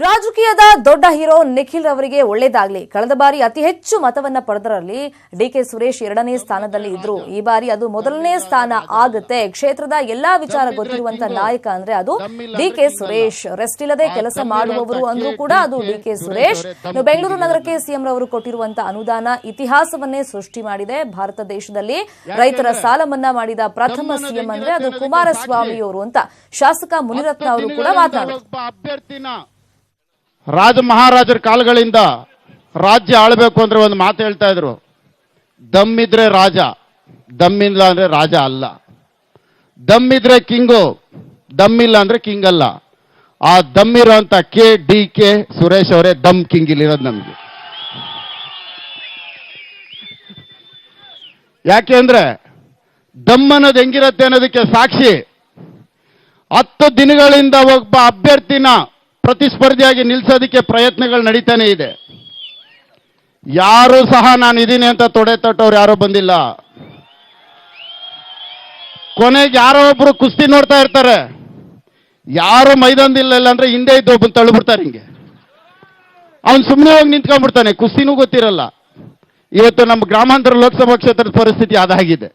ರಾಜಕೀಯದ ದೊಡ್ಡ ಹೀರೋ ನಿಖಿಲ್ ಅವರಿಗೆ ಒಳ್ಳೆಯದಾಗಲಿ. ಕಳೆದ ಬಾರಿ ಅತಿ ಹೆಚ್ಚು ಮತವನ್ನ ಪಡೆದರಲ್ಲಿ ಡಿಕೆ ಸುರೇಶ್ ಎರಡನೇ ಸ್ಥಾನದಲ್ಲಿ ಇದ್ರು. ಈ ಬಾರಿ ಅದು ಮೊದಲನೇ ಸ್ಥಾನ ಆಗುತ್ತೆ. ಕ್ಷೇತ್ರದ ಎಲ್ಲಾ ವಿಚಾರ ಗೊತ್ತಿರುವಂತ ನಾಯಕ ಅಂದ್ರೆ ಅದು ಡಿಕೆ ಸುರೇಶ್. ರೆಸ್ಟ್ ಇಲ್ಲದೆ ಕೆಲಸ ಮಾಡುವವರು ಅಂದ್ರೂ ಕೂಡ ಅದು ಡಿಕೆ ಸುರೇಶ್. ಬೆಂಗಳೂರು ನಗರಕ್ಕೆ ಸಿಎಂ ರವರು ಕೊಟ್ಟಿರುವಂತಹ ಅನುದಾನ ಇತಿಹಾಸವನ್ನೇ ಸೃಷ್ಟಿ ಮಾಡಿದೆ. ಭಾರತ ದೇಶದಲ್ಲಿ ರೈತರ ಸಾಲ ಮನ್ನಾ ಮಾಡಿದ ಪ್ರಥಮ ಸಿಎಂ ಅಂದ್ರೆ ಅದು ಕುಮಾರಸ್ವಾಮಿಯವರು ಅಂತ ಶಾಸಕ ಮುನಿರತ್ನ ಅವರು ಕೂಡ ಮಾತನಾಡಿದರು. ರಾಜ ಮಹಾರಾಜರ ಕಾಲಗಳಿಂದ ರಾಜ್ಯ ಆಳಬೇಕು ಅಂದ್ರೆ ಒಂದು ಮಾತು ಹೇಳ್ತಾ ಇದ್ರು, ದಮ್ಮಿದ್ರೆ ರಾಜ, ದಮ್ಮಿಲ್ಲ ಅಂದ್ರೆ ರಾಜ ಅಲ್ಲ. ದಮ್ಮಿದ್ರೆ ಕಿಂಗು, ದಮ್ಮಿಲ್ಲ ಅಂದ್ರೆ ಕಿಂಗ್ ಅಲ್ಲ. ಆ ದಮ್ಮಿರುವಂತ ಕೆ ಸುರೇಶ್ ಅವರೇ ದಮ್ ಕಿಂಗ್ ಇಲ್ಲಿರೋದು ನಮ್ಗೆ. ಯಾಕೆ ಅಂದ್ರೆ ದಮ್ ಅನ್ನೋದು ಹೆಂಗಿರತ್ತೆ ಅನ್ನೋದಕ್ಕೆ ಸಾಕ್ಷಿ 10 ದಿನಗಳಿಂದ ಒಬ್ಬ ಅಭ್ಯರ್ಥಿನ ಪ್ರತಿಸ್ಪರ್ಧಿಯಾಗಿ ನಿಲ್ಲಿಸೋದಕ್ಕೆ ಪ್ರಯತ್ನಗಳು ನಡೀತಾನೆ ಇದೆ. ಯಾರು ಸಹ ನಾನು ಇದೀನಿ ಅಂತ ತೊಡೆ ತಟ್ಟವ್ರು ಯಾರೋ ಬಂದಿಲ್ಲ. ಕೊನೆಗೆ ಯಾರೋ ಒಬ್ರು ಕುಸ್ತಿ ನೋಡ್ತಾ ಇರ್ತಾರೆ, ಯಾರು ಮೈದಾನದಿಲ್ಲ ಅಂದ್ರೆ ಹಿಂದೆ ಇದ್ದು ಒಬ್ಬನ್ ತಳ್ಳಿಬಿಡ್ತಾರೆ. ಹಿಂಗೆ ಅವನು ಸುಮ್ಮನೆ ಹೋಗಿ ನಿಂತ್ಕೊಂಡ್ಬಿಡ್ತಾನೆ, ಕುಸ್ತಿನೂ ಗೊತ್ತಿರಲ್ಲ. ಇವತ್ತು ನಮ್ಮ ಗ್ರಾಮಾಂತರ ಲೋಕಸಭಾ ಕ್ಷೇತ್ರದ ಪರಿಸ್ಥಿತಿ ಅದಾಗಿದೆ.